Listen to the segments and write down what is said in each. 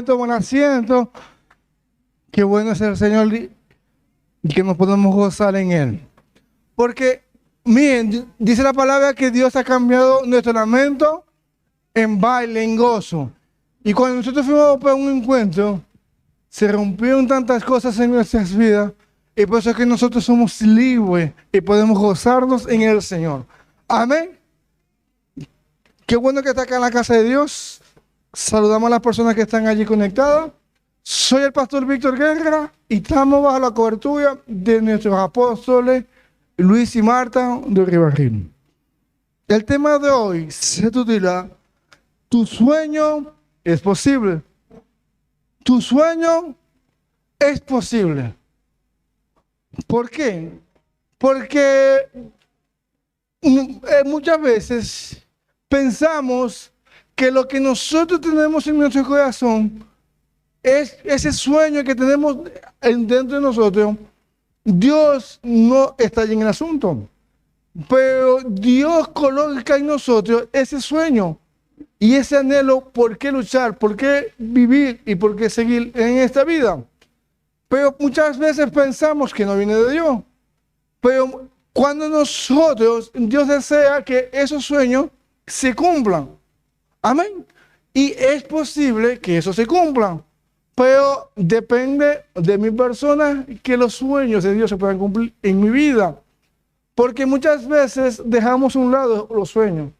Toman asiento. Qué bueno es el Señor y que nos podemos gozar en Él. Porque, miren, dice la palabra que Dios ha cambiado nuestro lamento en baile, en gozo. Y cuando nosotros fuimos para un encuentro, se rompieron tantas cosas en nuestras vidas. Y por eso es que nosotros somos libres y podemos gozarnos en el Señor. Amén. Qué bueno que está acá en la casa de Dios. Saludamos a las personas que están allí conectadas. Soy el pastor Víctor Guerra y estamos bajo la cobertura de nuestros apóstoles Luis y Marta de Ribarrín. El tema de hoy se titula Tu sueño es posible. Tu sueño es posible. ¿Por qué? Porque muchas veces pensamos que lo que nosotros tenemos en nuestro corazón es ese sueño que tenemos dentro de nosotros. Dios no está allí en el asunto, pero Dios coloca en nosotros ese sueño y ese anhelo por qué luchar, por qué vivir y por qué seguir en esta vida. Pero muchas veces pensamos que no viene de Dios. Pero cuando Dios desea que esos sueños se cumplan. Amén. Y es posible que eso se cumpla. Pero depende de mi persona que los sueños de Dios se puedan cumplir en mi vida. Porque muchas veces dejamos a un lado los sueños.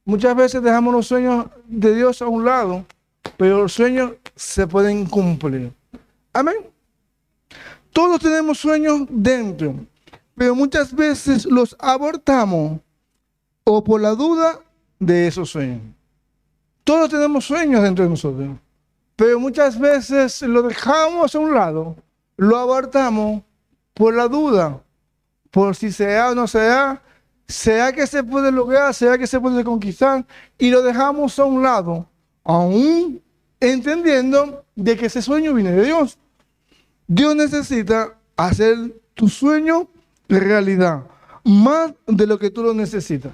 Muchas veces dejamos los sueños de Dios a un lado, pero los sueños se pueden cumplir. Amén. Todos tenemos sueños dentro, pero muchas veces los abortamos o por la duda de esos sueños. Todos tenemos sueños dentro de nosotros, pero muchas veces lo dejamos a un lado, lo abortamos por la duda, por si sea o no sea que se puede lograr, sea que se puede conquistar, y lo dejamos a un lado, aún entendiendo de que ese sueño viene de Dios. Dios necesita hacer tu sueño realidad, más de lo que tú lo necesitas.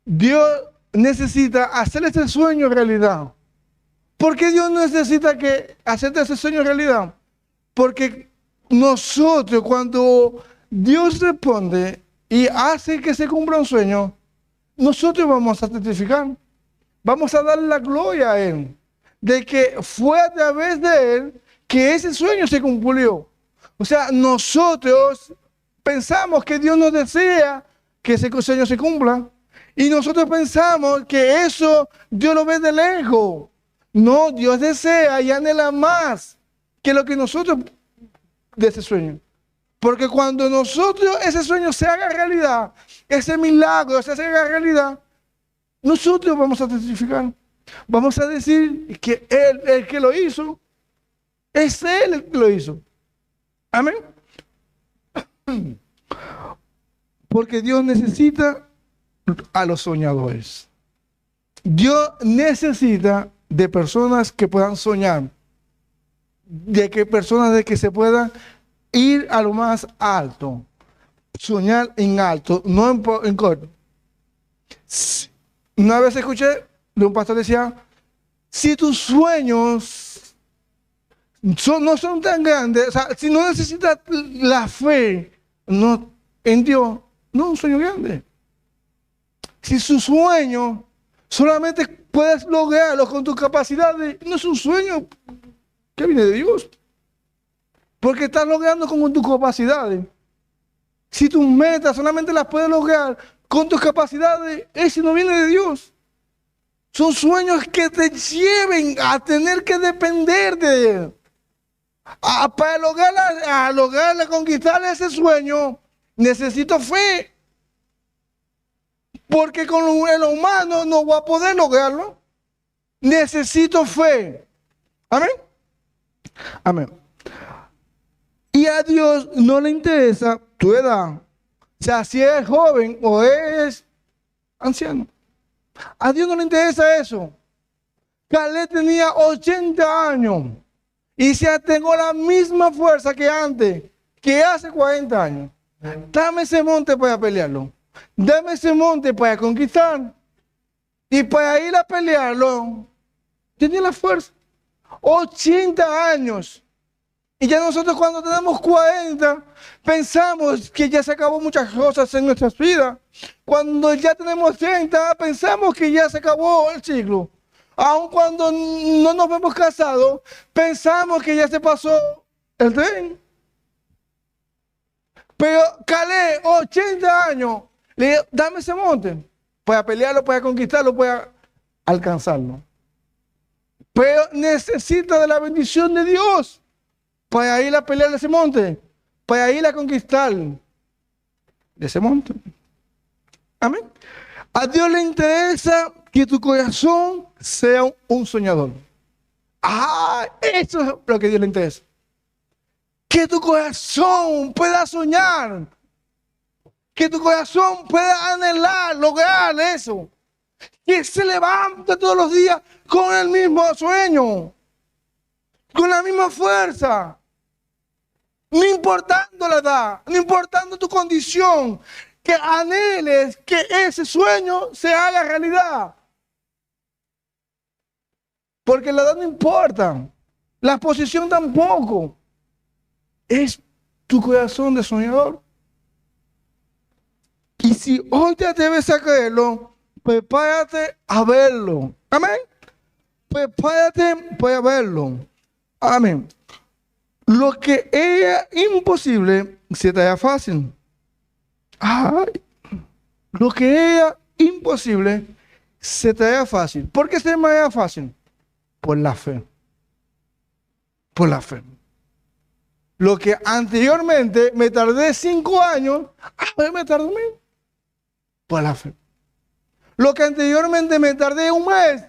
Dios necesita hacer ese sueño realidad. ¿Por qué Dios necesita hacerte ese sueño realidad? Porque nosotros, cuando Dios responde y hace que se cumpla un sueño, nosotros vamos a testificar, vamos a darle la gloria a Él, de que fue a través de Él que ese sueño se cumplió. O sea, nosotros pensamos que Dios nos desea que ese sueño se cumpla. Y nosotros pensamos que eso Dios lo ve de lejos. No, Dios desea y anhela más que lo que nosotros de ese sueño. Porque cuando ese sueño se haga realidad, ese milagro se haga realidad, nosotros vamos a testificar. Vamos a decir que Él, el que lo hizo, es Él el que lo hizo. Amén. Porque Dios necesita a los soñadores. Dios necesita de personas que puedan soñar, personas de que se puedan ir a lo más alto, soñar en alto, no en corto. Una vez escuché de un pastor que decía, si tus sueños no son tan grandes, o sea, si no necesitas la fe en Dios, no es un sueño grande. Si su sueño solamente puedes lograrlo con tus capacidades, no es un sueño que viene de Dios. Porque estás logrando con tus capacidades. Si tus metas solamente las puedes lograr con tus capacidades, ese no viene de Dios. Son sueños que te lleven a tener que depender de Él. Para lograr conquistar ese sueño, necesito fe. Porque con el humano no voy a poder lograrlo. Necesito fe. Amén. Amén. Y a Dios no le interesa tu edad. O sea, si eres joven o eres anciano. A Dios no le interesa eso. Caleb tenía 80 años. Y se tengo la misma fuerza que antes, que hace 40 años. Dame ese monte para pelearlo. Dame ese monte para conquistar. Y para ir a pelearlo, tenía la fuerza. 80 años. Y ya nosotros cuando tenemos 40, pensamos que ya se acabó muchas cosas en nuestras vidas. Cuando ya tenemos 30, pensamos que ya se acabó el ciclo. Aun cuando no nos vemos casados, pensamos que ya se pasó el tren. Pero Caleb, 80 años, le dijo, dame ese monte. Para pelearlo, para conquistarlo, para alcanzarlo. Pero necesita de la bendición de Dios para ir a pelear ese monte, para ir a conquistar ese monte. Amén. A Dios le interesa que tu corazón sea un soñador. Eso es lo que a Dios le interesa. Que tu corazón pueda soñar. Que tu corazón pueda anhelar, lograr eso. Que se levante todos los días con el mismo sueño. Con la misma fuerza. No importando la edad, no importando tu condición. Que anheles que ese sueño se haga realidad. Porque la edad no importa. La posición tampoco. Es tu corazón de soñador. Y si hoy te atreves a creerlo, prepárate a verlo. Amén. Prepárate para verlo. Amén. Lo que era imposible se te hará fácil. Lo que era imposible se te hará fácil. ¿Por qué se me hará fácil? Por la fe. Por la fe. Lo que anteriormente me tardé 5 años, ahora me tardé menos. Por la fe. Lo que anteriormente me tardé 1 mes,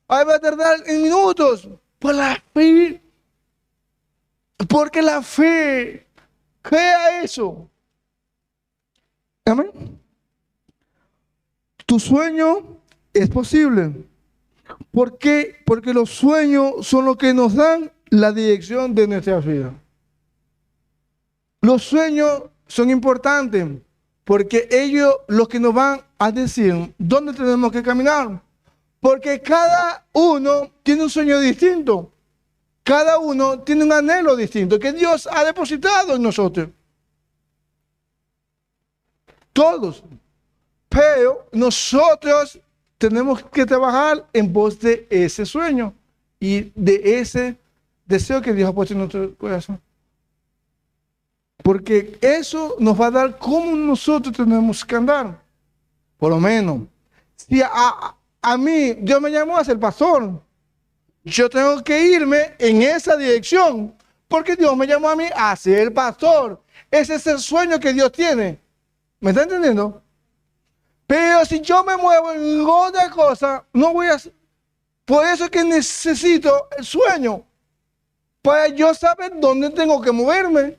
ahora me va a tardar en minutos. Por la fe. Porque la fe crea eso. Amén. Tu sueño es posible. ¿Por qué? Porque los sueños son los que nos dan la dirección de nuestra vida. Los sueños son importantes porque ellos los que nos van a decir dónde tenemos que caminar. Porque cada uno tiene un sueño distinto. Cada uno tiene un anhelo distinto que Dios ha depositado en nosotros. Todos. Pero nosotros tenemos que trabajar en pos de ese sueño y de ese deseo que Dios ha puesto en nuestro corazón. Porque eso nos va a dar cómo nosotros tenemos que andar. Por lo menos, si a mí Dios me llamó a ser pastor, yo tengo que irme en esa dirección, porque Dios me llamó a mí a ser pastor. Ese es el sueño que Dios tiene. ¿Me está entendiendo? Pero si yo me muevo en otra cosa, no voy a... Por eso es que necesito el sueño, para yo saber dónde tengo que moverme,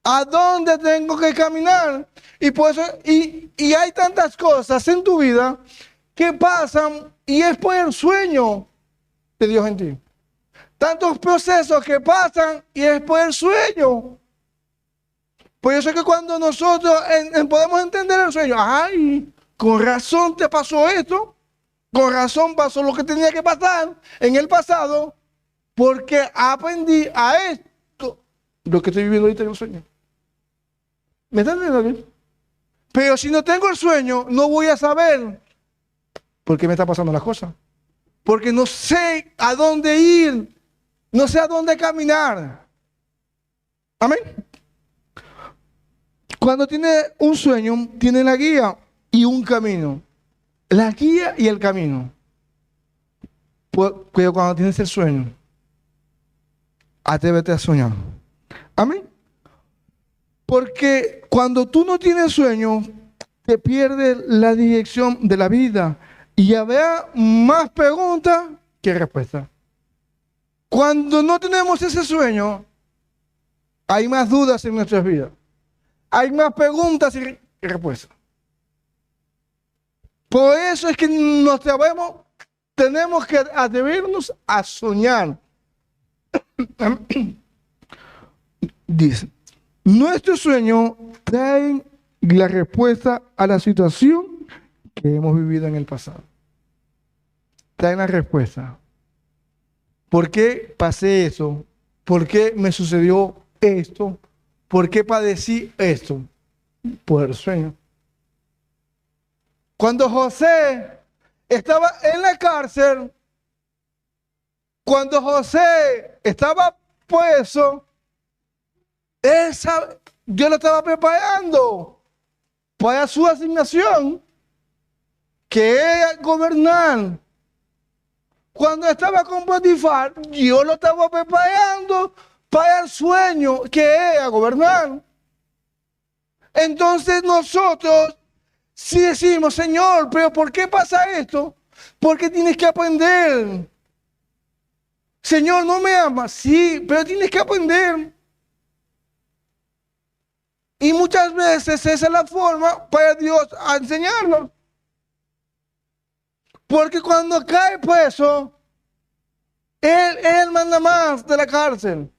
a dónde tengo que caminar. Y por eso, y hay tantas cosas en tu vida que pasan y es por el sueño de Dios en ti. Tantos procesos que pasan y es por el sueño. Por eso es que cuando nosotros podemos entender el sueño, con razón te pasó esto, con razón pasó lo que tenía que pasar en el pasado, porque aprendí a esto, lo que estoy viviendo ahorita en el sueño. ¿Me están entendiendo? Pero si no tengo el sueño, no voy a saber por qué me está pasando las cosas. Porque no sé a dónde ir, no sé a dónde caminar. Amén. Cuando tiene un sueño, tiene la guía y un camino. La guía y el camino. Pero cuando tienes el sueño, atrévete a soñar. Amén. Porque cuando tú no tienes sueño, te pierdes la dirección de la vida y habrá más preguntas que respuestas. Cuando no tenemos ese sueño, hay más dudas en nuestras vidas. Hay más preguntas y respuestas. Por eso es que tenemos que atrevernos a soñar. Dice, nuestros sueños traen la respuesta a la situación que hemos vivido en el pasado. Traen la respuesta. ¿Por qué pasé eso? ¿Por qué me sucedió esto? ¿Por qué padecí esto? Por el sueño. Cuando José estaba en la cárcel, cuando José estaba preso, Dios lo estaba preparando para su asignación, que era gobernar. Cuando estaba con Potifar, Dios lo estaba preparando para el sueño, que era gobernar. Entonces nosotros, si decimos, Señor, pero ¿por qué pasa esto? Porque tienes que aprender. Señor, ¿no me amas? Sí, pero tienes que aprender. Y muchas veces esa es la forma para Dios enseñarnos. Porque cuando cae preso, él manda más de la cárcel.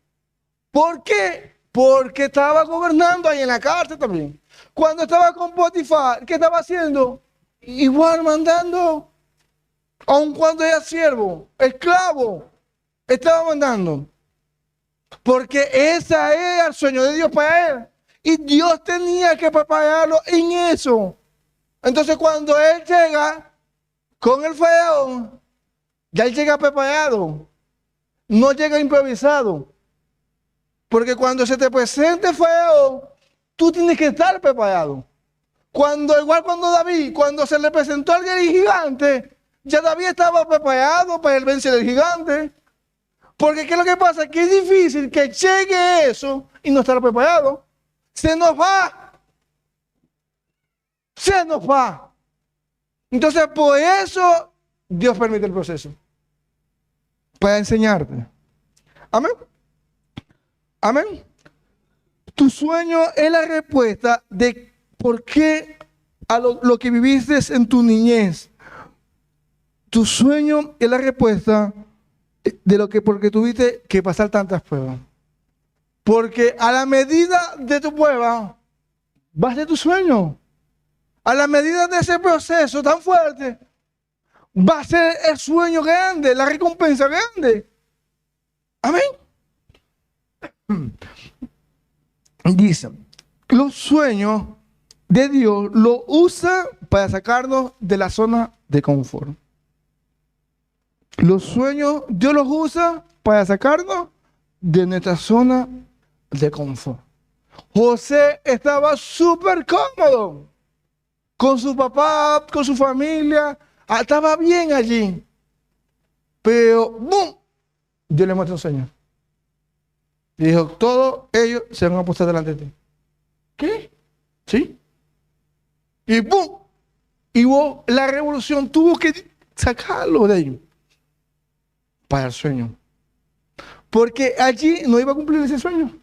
¿Por qué? Porque estaba gobernando ahí en la cárcel también. Cuando estaba con Potifar, ¿qué estaba haciendo? Igual mandando, aun cuando era siervo, esclavo, estaba mandando. Porque ese era el sueño de Dios para él. Y Dios tenía que prepararlo en eso. Entonces cuando él llega con el faraón, ya él llega preparado. No llega improvisado. Porque cuando se te presente faraón, tú tienes que estar preparado. Igual cuando David, cuando se le presentó al gigante, ya David estaba preparado para el vencer al gigante. Porque ¿qué es lo que pasa? Que es difícil que llegue eso y no estar preparado. Se nos va. Se nos va. Entonces, por eso Dios permite el proceso. Para enseñarte. Amén. Amén. Tu sueño es la respuesta de por qué a lo que viviste en tu niñez. Tu sueño es la respuesta de lo que porque tuviste que pasar tantas pruebas. Porque a la medida de tu prueba, va a ser tu sueño. A la medida de ese proceso tan fuerte, va a ser el sueño grande, la recompensa grande. Amén. Dice, los sueños de Dios los usa para sacarnos de la zona de confort. Los sueños Dios los usa para sacarnos de nuestra zona de confort. José estaba súper cómodo con su papá, con su familia, estaba bien allí. Pero, ¡bum!, Dios le muestra un sueño. Y dijo, todos ellos se van a posar delante de ti. ¿Qué? ¿Sí? Y ¡bum! Y la revolución tuvo que sacarlo de ahí para el sueño. Porque allí no iba a cumplir ese sueño.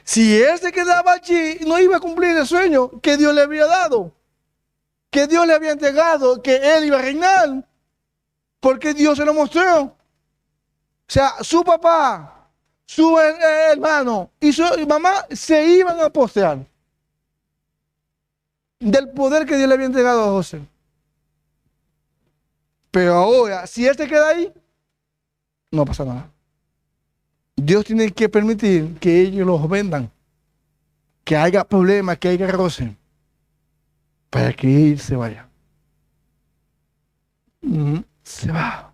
Si él se quedaba allí, no iba a cumplir el sueño que Dios le había dado, que Dios le había entregado, que él iba a reinar, porque Dios se lo mostró. O sea, su papá, su hermano y su mamá se iban a posear del poder que Dios le había entregado a José. Pero ahora, si él se queda ahí, no pasa nada. Dios tiene que permitir que ellos los vendan, que haya problemas, que haya roce, para que él se vaya. Se va.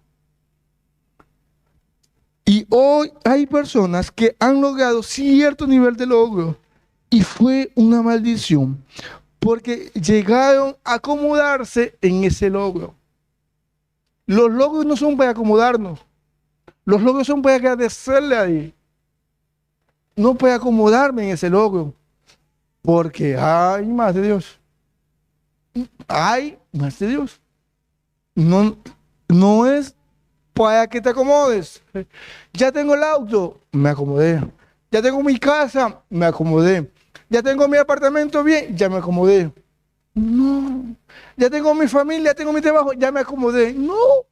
Y hoy hay personas que han logrado cierto nivel de logro y fue una maldición porque llegaron a acomodarse en ese logro. Los logros no son para acomodarnos. Los logros son para agradecerle a Dios. No para acomodarme en ese logro. Porque hay más de Dios. Hay más de Dios. No es para que te acomodes. Ya tengo el auto, me acomodé. Ya tengo mi casa, me acomodé. Ya tengo mi apartamento bien, ya me acomodé. No. Ya tengo mi familia, tengo mi trabajo, ya me acomodé. No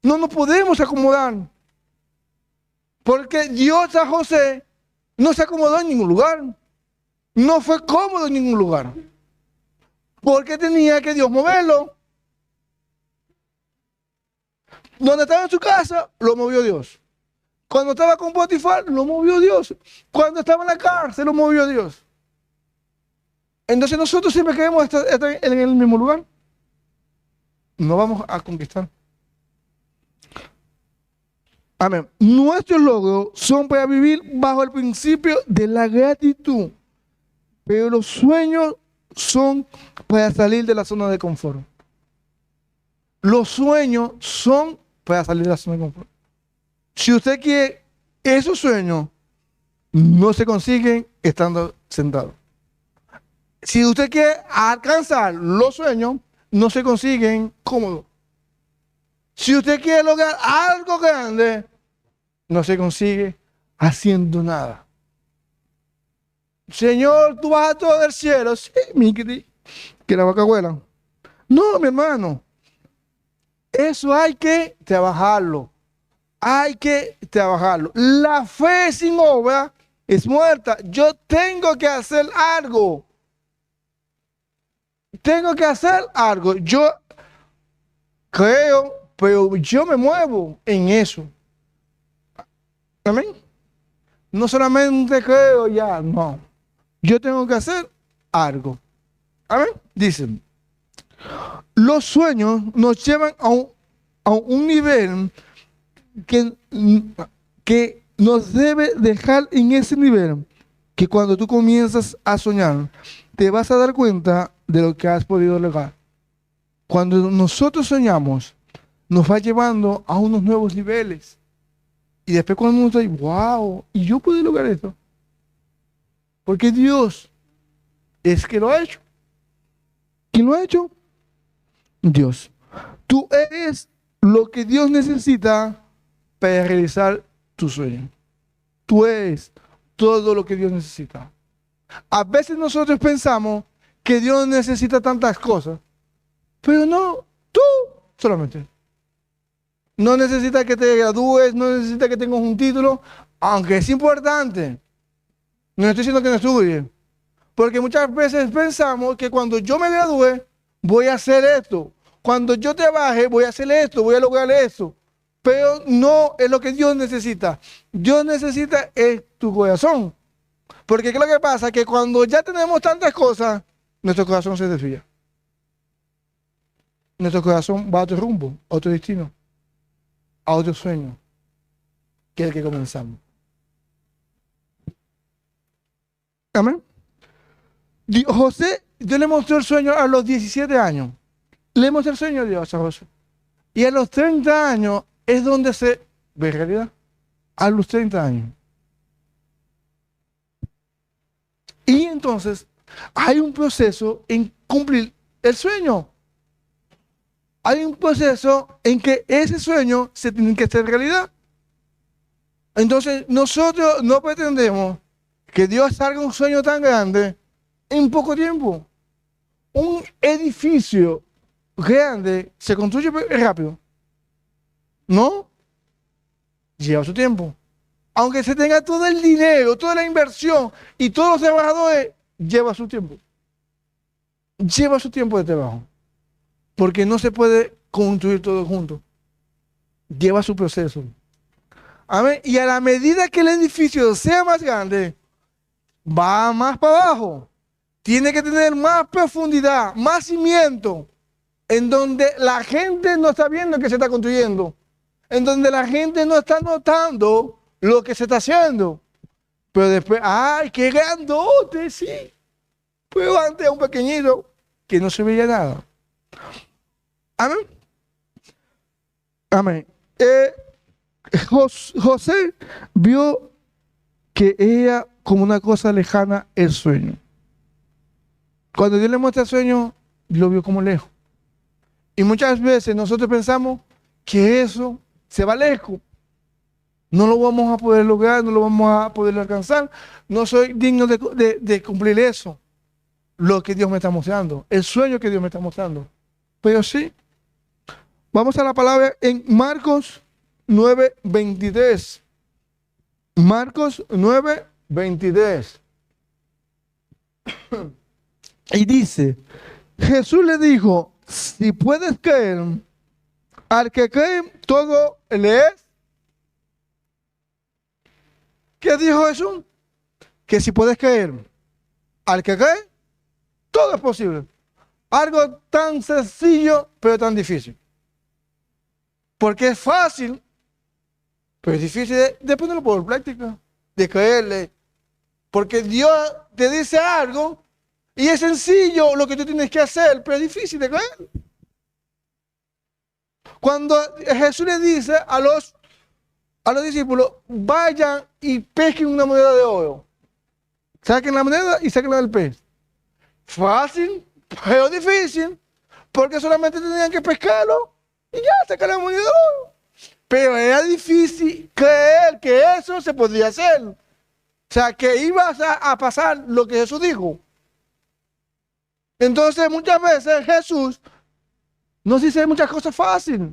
nos podemos acomodar. Porque Dios a José no se acomodó en ningún lugar. No fue cómodo en ningún lugar. Porque tenía que Dios moverlo. Donde estaba en su casa, lo movió Dios. Cuando estaba con Potifar, lo movió Dios. Cuando estaba en la cárcel, lo movió Dios. Entonces nosotros siempre queremos estar en el mismo lugar. No vamos a conquistar. Amén. Nuestros logros son para vivir bajo el principio de la gratitud. Pero los sueños son para salir de la zona de confort. Los sueños son para salir de la zona de confort. Si usted quiere esos sueños, no se consiguen estando sentado. Si usted quiere alcanzar los sueños, no se consiguen cómodos. Si usted quiere lograr algo grande, no se consigue haciendo nada. Señor, tú vas a todo el cielo. Sí, Mickey, que la vaca vuela. No, mi hermano. Eso hay que trabajarlo. Hay que trabajarlo. La fe sin obra es muerta. Yo tengo que hacer algo. Tengo que hacer algo. Yo creo, pero yo me muevo en eso. Amén. No solamente creo ya, no. Yo tengo que hacer algo. Amén. Dicen, los sueños nos llevan a un nivel que nos debe dejar en ese nivel, que cuando tú comienzas a soñar, te vas a dar cuenta de lo que has podido lograr. Cuando nosotros soñamos, nos va llevando a unos nuevos niveles. Y después cuando uno dice, wow, y yo puedo lograr esto. Porque Dios es que lo ha hecho. ¿Quién lo ha hecho? Dios. Tú eres lo que Dios necesita para realizar tu sueño. Tú eres todo lo que Dios necesita. A veces nosotros pensamos que Dios necesita tantas cosas, pero no, tú solamente. No necesita que te gradúes, no necesita que tengas un título, aunque es importante. No estoy diciendo que no estudie, porque muchas veces pensamos que cuando yo me gradúe, voy a hacer esto. Cuando yo trabaje, voy a hacer esto, voy a lograr esto. Pero no es lo que Dios necesita. Dios necesita es tu corazón. Porque ¿qué es lo que pasa? Que cuando ya tenemos tantas cosas, nuestro corazón se desvía. Nuestro corazón va a otro rumbo, a otro destino, a otro sueño, que es el que comenzamos. Amén. José, Dios le mostró el sueño a los 17 años. Le mostró el sueño a Dios a José. Y a los 30 años es donde se ve realidad. A los 30 años. Y entonces hay un proceso en cumplir el sueño. Hay un proceso en que ese sueño se tiene que hacer realidad. Entonces nosotros no pretendemos que Dios haga un sueño tan grande en poco tiempo. Un edificio grande se construye rápido. ¿No? Lleva su tiempo. Aunque se tenga todo el dinero, toda la inversión y todos los trabajadores, lleva su tiempo. Lleva su tiempo de trabajo. Porque no se puede construir todo junto. Lleva su proceso. Amén. Y a la medida que el edificio sea más grande, va más para abajo. Tiene que tener más profundidad, más cimiento, en donde la gente no está viendo que se está construyendo, en donde la gente no está notando lo que se está haciendo. Pero después, ¡ay, qué grandote! Sí. Pero antes era un pequeñito que no se veía nada. Amén. Amén. José vio que era como una cosa lejana el sueño. Cuando Dios le muestra el sueño, lo vio como lejos. Y muchas veces nosotros pensamos que eso se va lejos. No lo vamos a poder lograr, no lo vamos a poder alcanzar. No soy digno de cumplir eso. Lo que Dios me está mostrando. El sueño que Dios me está mostrando. Pero sí. Vamos a la palabra en Marcos 9:23. Marcos 9:23. Y dice, Jesús le dijo, si puedes creer, Al que cree, todo le es. ¿Qué dijo Jesús? Que si puedes creer, al que cree, todo es posible. Algo tan sencillo, pero tan difícil. Porque es fácil, pero es difícil de ponerlo por práctica, de creerle. Porque Dios te dice algo y es sencillo lo que tú tienes que hacer, pero es difícil de creer. Cuando Jesús le dice a los discípulos, vayan y pesquen una moneda de oro. Saquen la moneda y saquen del pez. Fácil, pero difícil, porque solamente tenían que pescarlo y ya sacar la moneda de oro. Pero era difícil creer que eso se podía hacer. O sea, que iba a pasar lo que Jesús dijo. Entonces, muchas veces Jesús nos dice muchas cosas fáciles,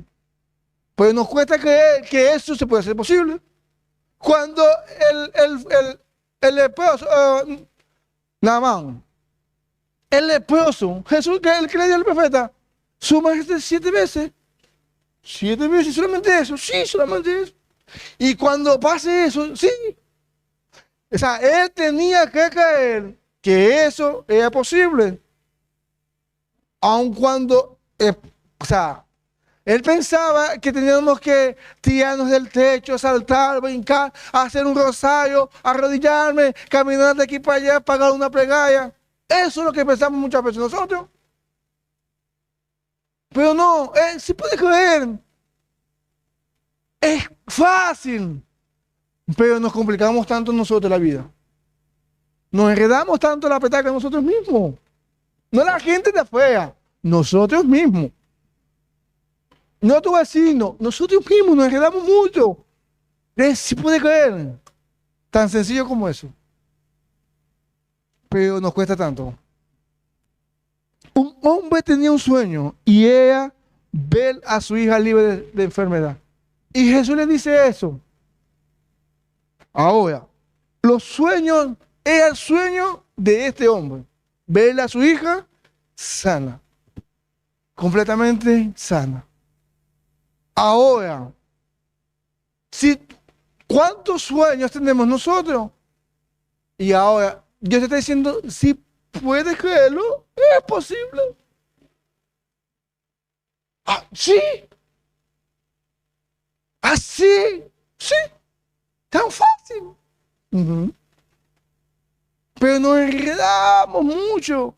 pero nos cuesta creer que eso se puede hacer posible. Cuando el leproso, Naamán, el leproso, Jesús, que él creía al profeta, suma 7 veces. 7 veces, solamente eso, sí, solamente eso. Y cuando pase eso, sí. O sea, él tenía que creer que eso era posible. Aun cuando, o sea, él pensaba que teníamos que tirarnos del techo, saltar, brincar, hacer un rosario, arrodillarme, caminar de aquí para allá, pagar una plegaria. Eso es lo que pensamos muchas veces nosotros. Pero no, se puede creer. Es fácil. Pero nos complicamos tanto nosotros la vida. Nos enredamos tanto la petaca nosotros mismos. No la gente de afuera, nosotros mismos. No tu vecino, nosotros mismos nos enredamos mucho. ¿Se puede creer? Tan sencillo como eso. Pero nos cuesta tanto. Un hombre tenía un sueño y era ver a su hija libre de enfermedad. Y Jesús le dice eso. Ahora, los sueños, era el sueño de este hombre. Ver a su hija sana. Completamente sana. Ahora, ¿cuántos sueños tenemos nosotros? Y ahora, Dios te está diciendo, si puedes creerlo, es posible. Ah, sí. Así, sí. Tan fácil. Pero nos enredamos mucho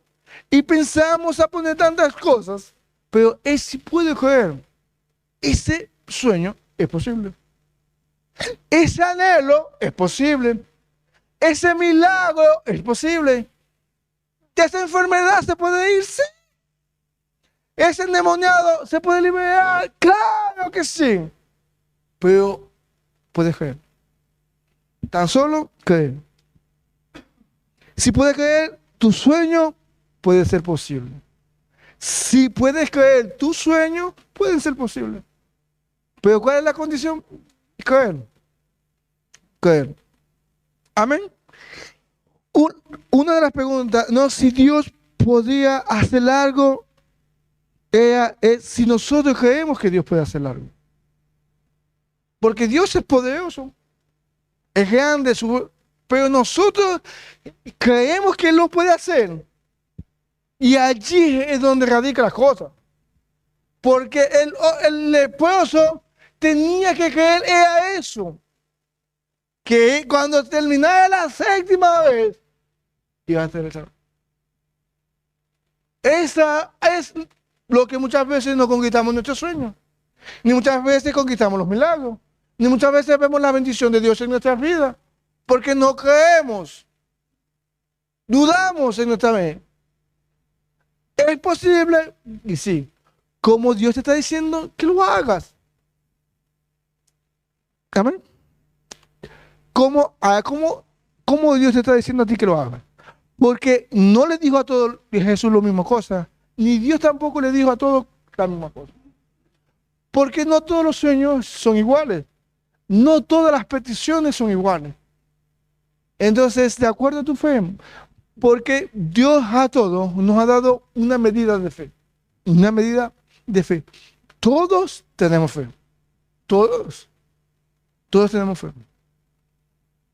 y pensamos a poner tantas cosas, pero él sí puede creer. Ese sueño es posible. Ese anhelo es posible. Ese milagro es posible. Esa enfermedad se puede ir, sí. Ese endemoniado se puede liberar, claro que sí. Pero puedes creer. Tan solo creer. Si puedes creer, tu sueño puede ser posible. Si puedes creer, tu sueño puede ser posible. Pero ¿cuál es la condición? Creer. Creer. Amén. Una de las preguntas, no, si Dios podía hacer algo, es si nosotros creemos que Dios puede hacer algo. Porque Dios es poderoso, es grande, pero nosotros creemos que Él lo puede hacer. Y allí es donde radica las cosas. Porque el leproso tenía que creer era eso. Que cuando terminara la 7ª vez, iba a hacer eso. Esa es lo que muchas veces no conquistamos nuestros sueños. Ni muchas veces conquistamos los milagros. Ni muchas veces vemos la bendición de Dios en nuestras vidas. Porque no creemos. Dudamos en nuestra mente. ¿Es posible? Y sí. Como Dios te está diciendo que lo hagas. Amén. ¿Cómo Dios te está diciendo a ti que lo hagas? Porque no le dijo a todos Jesús la misma cosa. Ni Dios tampoco le dijo a todos la misma cosa. Porque no todos los sueños son iguales. No todas las peticiones son iguales. Entonces, de acuerdo a tu fe, porque Dios a todos nos ha dado una medida de fe. Una medida de fe. Todos tenemos fe. Todos. Todos tenemos fe.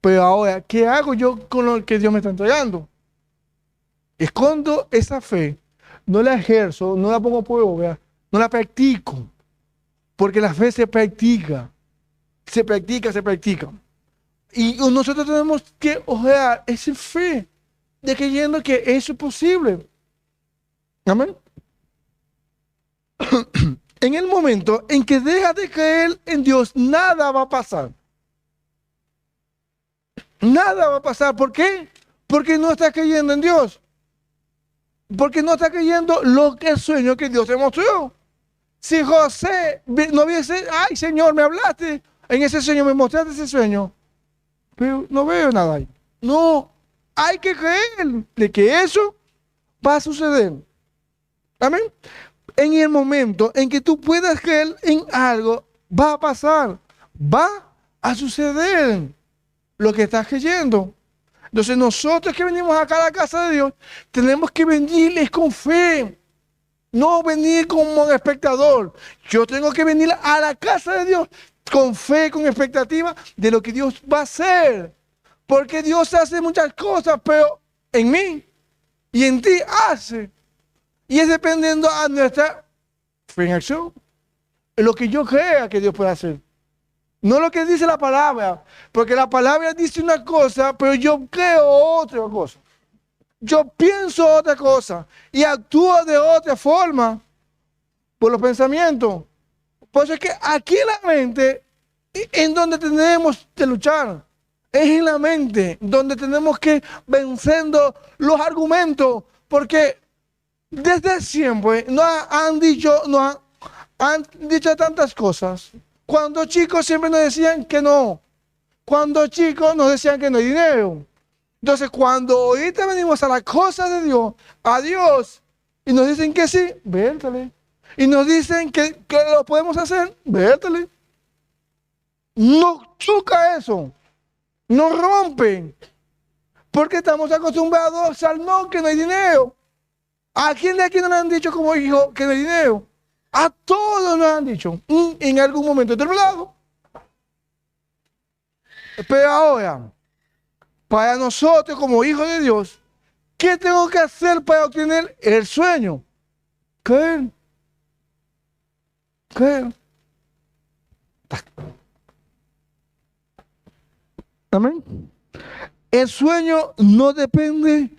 Pero ahora, ¿qué hago yo con lo que Dios me está entregando? Escondo esa fe, no la ejerzo, no la pongo por obra, no la practico. Porque la fe se practica. Se practica, se practica. Y nosotros tenemos que ojear esa fe de creyendo que eso es posible. Amén. En el momento en que dejas de creer en Dios, nada va a pasar. Nada va a pasar. ¿Por qué? Porque no estás creyendo en Dios. Porque no estás creyendo el sueño que Dios te mostró. Si José no hubiese, ay Señor, me hablaste en ese sueño, me mostraste ese sueño, pero no veo nada ahí. No, hay que creer de que eso va a suceder. Amén. En el momento en que tú puedas creer en algo, va a pasar, va a suceder lo que estás creyendo. Entonces nosotros que venimos acá a la casa de Dios, tenemos que venirles con fe. No venir como un espectador. Yo tengo que venir a la casa de Dios con fe, con expectativa de lo que Dios va a hacer. Porque Dios hace muchas cosas, pero en mí y en ti hace. Y es dependiendo a nuestra fe en acción. Lo que yo crea que Dios puede hacer. No lo que dice la palabra. Porque la palabra dice una cosa, pero yo creo otra cosa. Yo pienso otra cosa y actúo de otra forma por los pensamientos. Por eso es que aquí en la mente en donde tenemos que luchar. Es en la mente donde tenemos que venciendo los argumentos. Porque desde siempre han dicho tantas cosas. Cuando chicos siempre nos decían que no. Cuando chicos nos decían que no hay dinero. Entonces, cuando ahorita venimos a las cosas de Dios, a Dios, y nos dicen que sí, vértale. Y nos dicen que lo podemos hacer, vértale. Nos choca eso, nos rompen, porque estamos acostumbrados al no, que no hay dinero. ¿A quién de aquí no le han dicho como hijo que no hay dinero? A todos nos han dicho, en algún momento determinado. Pero ahora, para nosotros como hijos de Dios, ¿qué tengo que hacer para obtener el sueño? Creer. Creer. Amén. El sueño no depende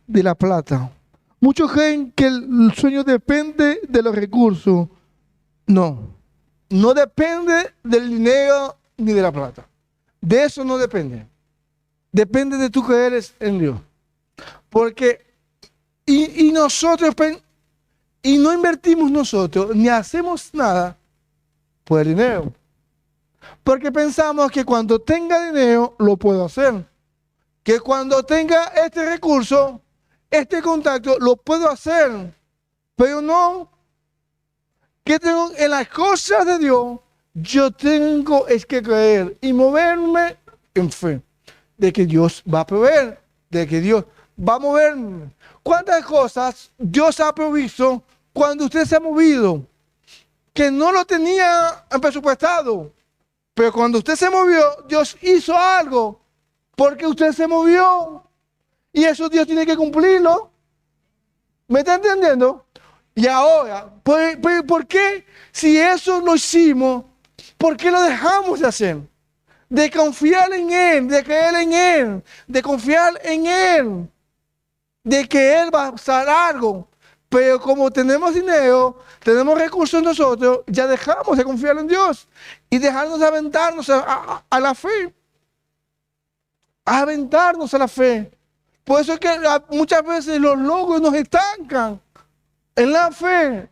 de la plata. Muchos creen que el sueño depende de los recursos. No. No depende del dinero ni de la plata. De eso no depende. Depende de tú que eres en Dios. Porque, y nosotros, y no invertimos nosotros, ni hacemos nada por el dinero. Porque pensamos que cuando tenga dinero, lo puedo hacer. Que cuando tenga este recurso, este contacto, lo puedo hacer. Pero no. Que tengo en las cosas de Dios, yo tengo es que creer y moverme en fe. De que Dios va a proveer, de que Dios va a moverme. ¿Cuántas cosas Dios ha provisto cuando usted se ha movido? Que no lo tenía presupuestado. Pero cuando usted se movió, Dios hizo algo. Porque usted se movió. Y eso Dios tiene que cumplirlo. ¿Me está entendiendo? Y ahora, ¿por qué si eso lo hicimos, por qué lo dejamos de hacer? De confiar en Él, de creer en Él, de confiar en Él, de que Él va a hacer algo. Pero como tenemos dinero, tenemos recursos nosotros, ya dejamos de confiar en Dios y dejarnos aventarnos a la fe. Aventarnos a la fe. Por eso es que muchas veces los logros nos estancan en la fe,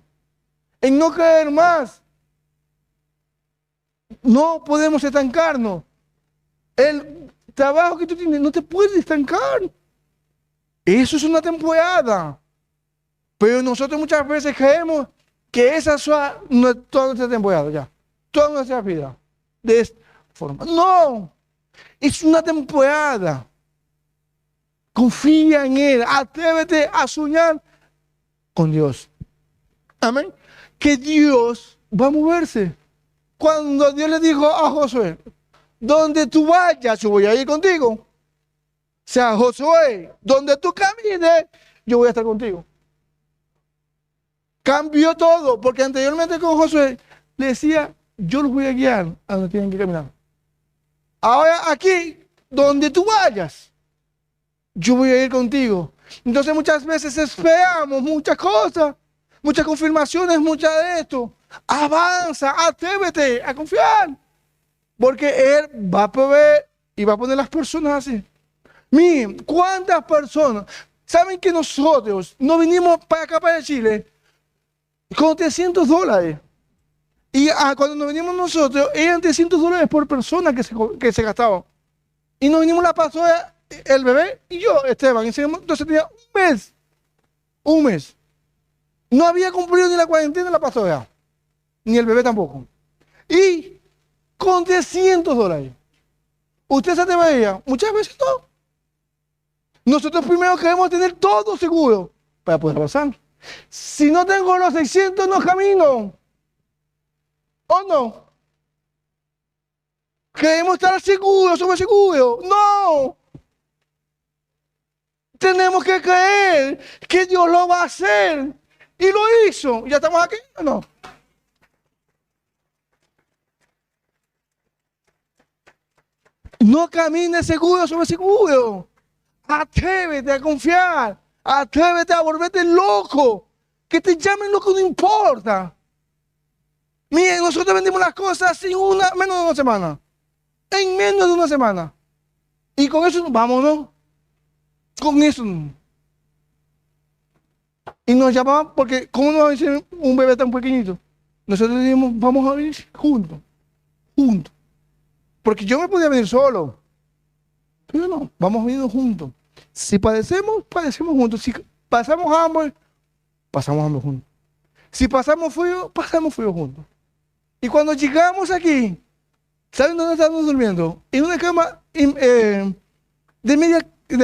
en no creer más. No podemos estancarnos. El trabajo que tú tienes no te puede estancar. Eso es una temporada. Pero nosotros muchas veces creemos que esa es toda nuestra temporada ya. Toda nuestra vida. De esta forma. No. Es una temporada. Confía en Él. Atrévete a soñar con Dios. Amén. Que Dios va a moverse. Cuando Dios le dijo a Josué, donde tú vayas, yo voy a ir contigo. O sea, Josué, donde tú camines, yo voy a estar contigo. Cambió todo, porque anteriormente con Josué le decía, yo los voy a guiar a donde tienen que caminar. Ahora aquí, donde tú vayas, yo voy a ir contigo. Entonces muchas veces esperamos muchas cosas, muchas confirmaciones, muchas de esto. Avanza, atrévete a confiar, porque Él va a proveer y va a poner las personas así. Miren, ¿cuántas personas saben que nosotros no vinimos para acá, para Chile, con $300? Y cuando nos venimos nosotros, eran $300 por persona que se gastaban. Y nos vinimos la pastora, el bebé y yo, Esteban. Entonces tenía un mes. No había cumplido ni la cuarentena la pastora, ni el bebé tampoco. Y con $300. ¿Usted se atrevería? Muchas veces no. Nosotros primero queremos tener todo seguro para poder avanzar. Si no tengo los 600, no camino. ¿O no? Queremos estar seguros, somos seguros. No. Tenemos que creer que Dios lo va a hacer. Y lo hizo. ¿Ya estamos aquí o no? No camines seguro, somos seguros. Atrévete a confiar. Atrévete a volverte loco. Que te llamen loco no importa. Miren, nosotros vendimos las cosas en menos de una semana. En menos de una semana. Y con eso vámonos. Con eso. Y nos llamaban porque, ¿cómo nos va a decir un bebé tan pequeñito? Nosotros dijimos, vamos a venir juntos. Juntos. Porque yo me podía venir solo. Pero no, vamos a venir juntos. Si padecemos, padecemos juntos. Si pasamos hambre, pasamos hambre juntos. Si pasamos frío juntos. Y cuando llegamos aquí, ¿saben dónde estábamos durmiendo? En una cama de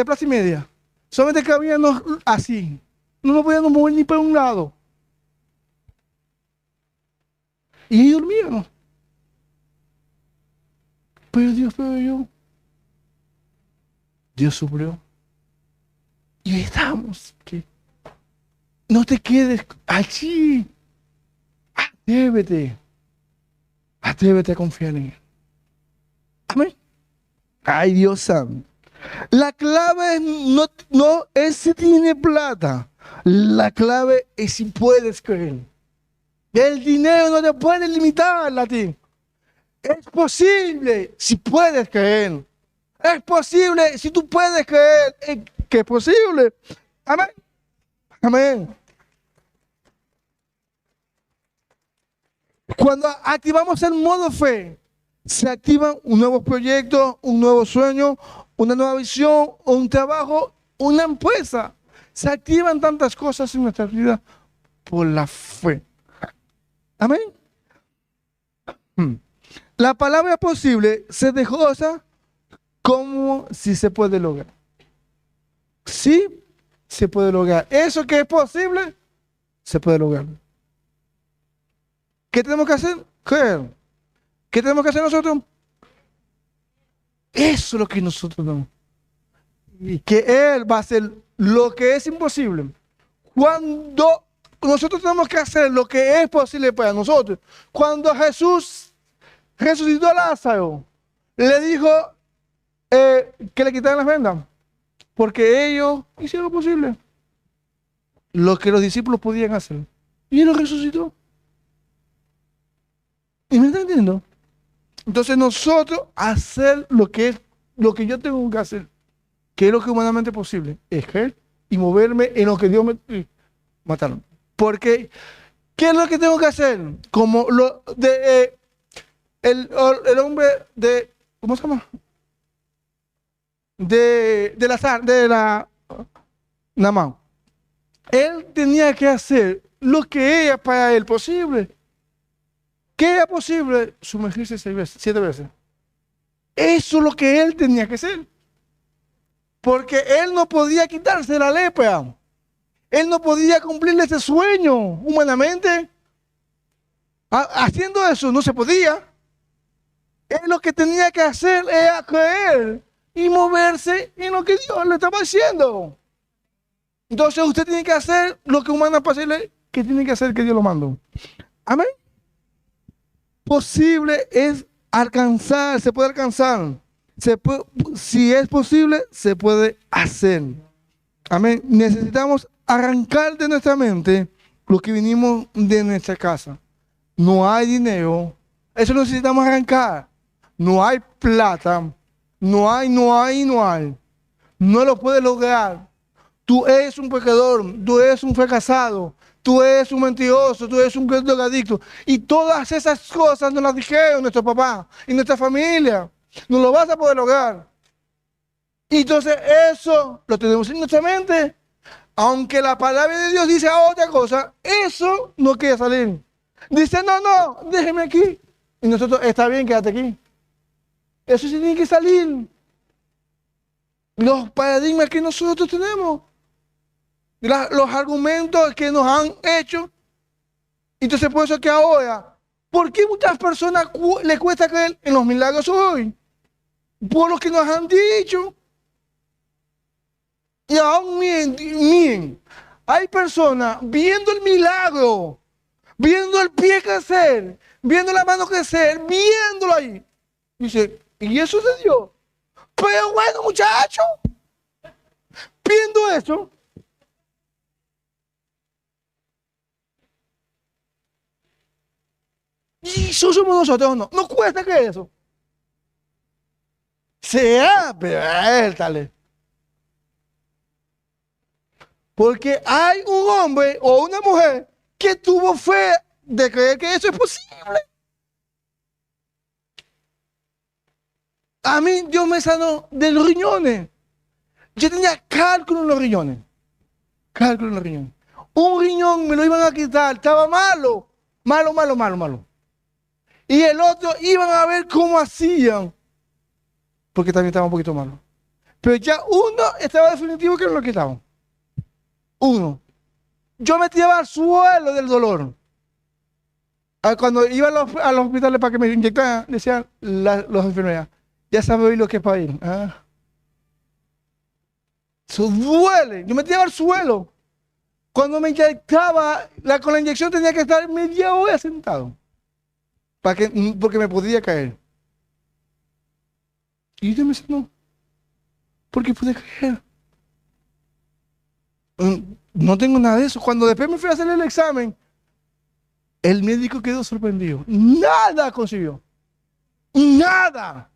plaza y media. Solamente cabíamos así. No nos podíamos mover ni para un lado. Y ahí dormíamos. Pero Dios proveyó. Dios suplió. Y ahí estamos. ¿Qué? No te quedes allí. Atrévete. Atrévete a confiar en Él. Amén. Ay, Dios santo. La clave no es si tiene plata. La clave es si puedes creer. El dinero no te puede limitar a ti. Es posible si puedes creer. Es posible si tú puedes creer que es posible. Amén. Amén. Cuando activamos el modo fe, se activan un nuevo proyecto, un nuevo sueño, una nueva visión, un trabajo, una empresa. Se activan tantas cosas en nuestra vida por la fe. Amén. La palabra posible se desglosa como si se puede lograr. Sí, se puede lograr. Eso que es posible, se puede lograr. ¿Qué tenemos que hacer? Creer. ¿Qué tenemos que hacer nosotros? Eso es lo que nosotros damos. Y que Él va a hacer lo que es imposible. Cuando nosotros tenemos que hacer lo que es posible para nosotros. Cuando Jesús resucitó a Lázaro, le dijo que le quitaran las vendas. Porque ellos hicieron lo posible. Lo que los discípulos podían hacer. Y Él lo resucitó. ¿Y me está entendiendo? Entonces nosotros hacer lo que yo tengo que hacer, que es lo que humanamente posible, es creer y moverme en lo que Dios me mataron. Porque, ¿qué es lo que tengo que hacer? Como el hombre de, ¿cómo se llama? De la Naamán. Él tenía que hacer lo que era para él posible. ¿Qué era posible? Sumergirse 7 veces. Eso es lo que él tenía que hacer. Porque él no podía quitarse la lepra. Él no podía cumplirle ese sueño humanamente. Haciendo eso no se podía. Él lo que tenía que hacer era creer y moverse en lo que Dios le estaba haciendo. Entonces usted tiene que hacer lo que humana posible que tiene que hacer que Dios lo mandó. Amén. Posible es alcanzar, se puede alcanzar. Si es posible, se puede hacer. Amén. Necesitamos arrancar de nuestra mente lo que vinimos de nuestra casa. No hay dinero. Eso necesitamos arrancar. No hay plata. No hay. No lo puedes lograr. Tú eres un pecador. Tú eres un fracasado. Tú eres un mentiroso. Tú eres un drogadicto. Y todas esas cosas nos las dijeron nuestro papá y nuestra familia. No lo vas a poder lograr. Y entonces eso lo tenemos en nuestra mente. Aunque la palabra de Dios dice otra cosa, eso no quiere salir. Dice, no, déjeme aquí. Y nosotros, está bien, quédate aquí. Eso sí tiene que salir. Los paradigmas que nosotros tenemos. Los argumentos que nos han hecho. Entonces, por eso que ahora, ¿por qué muchas personas les cuesta creer en los milagros hoy? Por lo que nos han dicho. Y aún miren, hay personas viendo el milagro, viendo el pie crecer, viendo la mano crecer, viéndolo ahí. Dice, ¿y eso es de Dios? Pero bueno, muchachos, viendo eso, y eso somos nosotros, no. No cuesta que eso sea, pero tal. Porque hay un hombre o una mujer que tuvo fe de creer que eso es posible. A mí Dios me sanó de los riñones. Yo tenía cálculo en los riñones. Cálculo en los riñones. Un riñón me lo iban a quitar. Estaba malo. Malo. Y el otro iban a ver cómo hacían. Porque también estaba un poquito malo. Pero ya uno estaba definitivo que no lo quitaban. Uno. Yo me tiraba al suelo del dolor. Cuando iba a los hospitales para que me inyectaran, decían los enfermeras, ya sabe hoy lo que es para ir. Eso duele. Yo me tiraba al suelo. Cuando me inyectaba, con la inyección tenía que estar media hora sentado. Porque me podía caer. Y yo me sanó. Porque pude caer. No tengo nada de eso. Cuando después me fui a hacer el examen, el médico quedó sorprendido. Nada consiguió. Nada.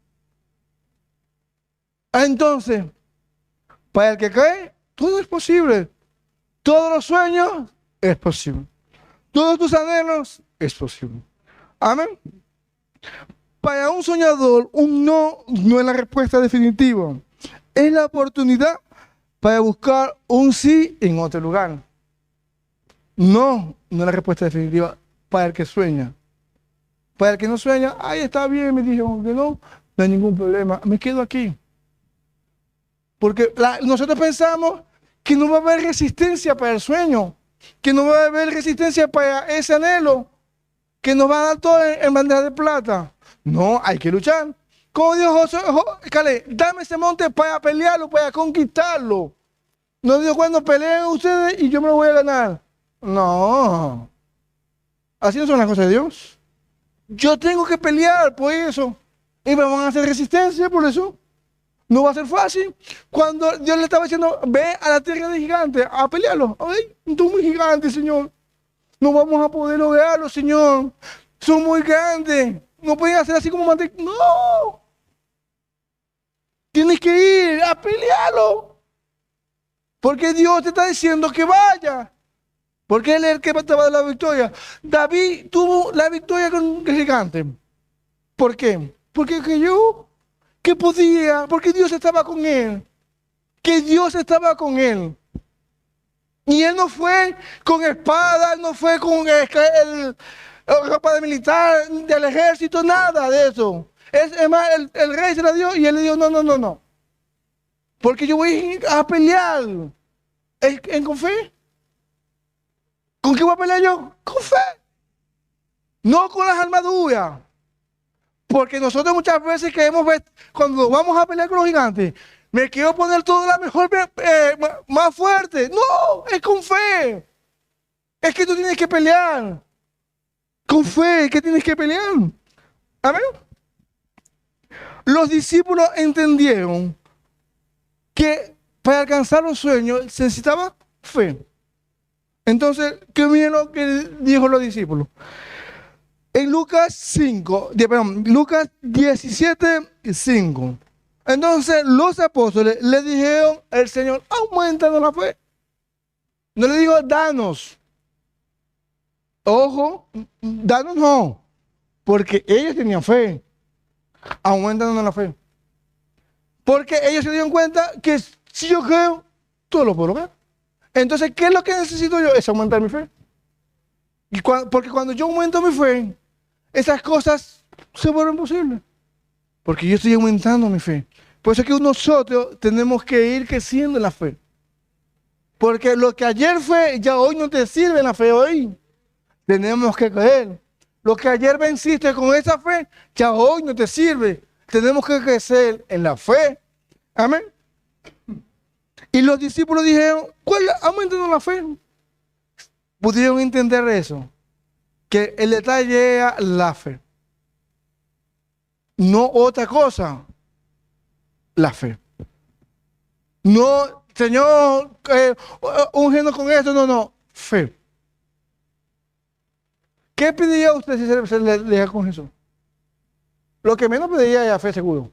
Entonces, para el que cree, todo es posible. Todos los sueños es posible. Todos tus anhelos es posible. Amén. Para un soñador, un no es la respuesta definitiva. Es la oportunidad para buscar un sí en otro lugar. No es la respuesta definitiva para el que sueña. Para el que no sueña, ahí está bien, me dijeron que no hay ningún problema, me quedo aquí. Porque nosotros pensamos que no va a haber resistencia para el sueño, que no va a haber resistencia para ese anhelo, que nos va a dar todo en bandeja de plata. No, hay que luchar. Como dijo Caleb, dame ese monte para pelearlo, para conquistarlo. No digo cuando peleen ustedes y yo me lo voy a ganar. No. Así no son las cosas de Dios. Yo tengo que pelear por eso. Y me van a hacer resistencia por eso. No va a ser fácil. Cuando Dios le estaba diciendo, ve a la tierra de gigantes a pelearlo. Ay, tú muy gigante, Señor. No vamos a poder lograrlo, Señor. Son muy grandes. No pueden hacer así como mantequilla. No. Tienes que ir a pelearlo. Porque Dios te está diciendo que vaya. Porque Él es el que te va a dar la victoria. David tuvo la victoria con el gigante. ¿Por qué? Porque creyó que podía. Porque Dios estaba con él. Que Dios estaba con él. Y él no fue con espada, no fue con ropa de militar, del ejército, nada de eso. Es más, el rey se la dio y él le dijo, no. Porque yo voy a pelear. ¿Con fe? ¿Con qué voy a pelear yo? Con fe. no con las armaduras. Porque nosotros muchas veces queremos ver, cuando vamos a pelear con los gigantes, me quiero poner toda la mejor, más fuerte. No, es con fe. Es que tú tienes que pelear. Con fe, que tienes que pelear. Amén. Los discípulos entendieron que para alcanzar un sueño se necesitaba fe. Entonces, ¿qué miren lo que dijo los discípulos? En Lucas 5, Lucas 17, 5. Entonces los apóstoles le dijeron al Señor, aumentanos la fe. No le dijo, danos. Ojo, danos no. Porque ellos tenían fe. Aumentanos la fe. Porque ellos se dieron cuenta que si yo creo, todo lo puedo lograr. Entonces, ¿qué es lo que necesito yo? Es aumentar mi fe. Porque cuando yo aumento mi fe, esas cosas se vuelven posibles. Porque yo estoy aumentando mi fe. Por eso es que nosotros tenemos que ir creciendo en la fe. Porque lo que ayer fue, ya hoy no te sirve en la fe hoy. Tenemos que creer. Lo que ayer venciste con esa fe, ya hoy no te sirve. Tenemos que crecer en la fe. Amén. Y los discípulos dijeron, aumentando la fe. Pudieron entender eso. Que el detalle era la fe. No otra cosa. La fe. No, Señor, úngenos con esto. No. Fe. ¿Qué pediría usted si se le deja con Jesús? Lo que menos pediría era fe, seguro.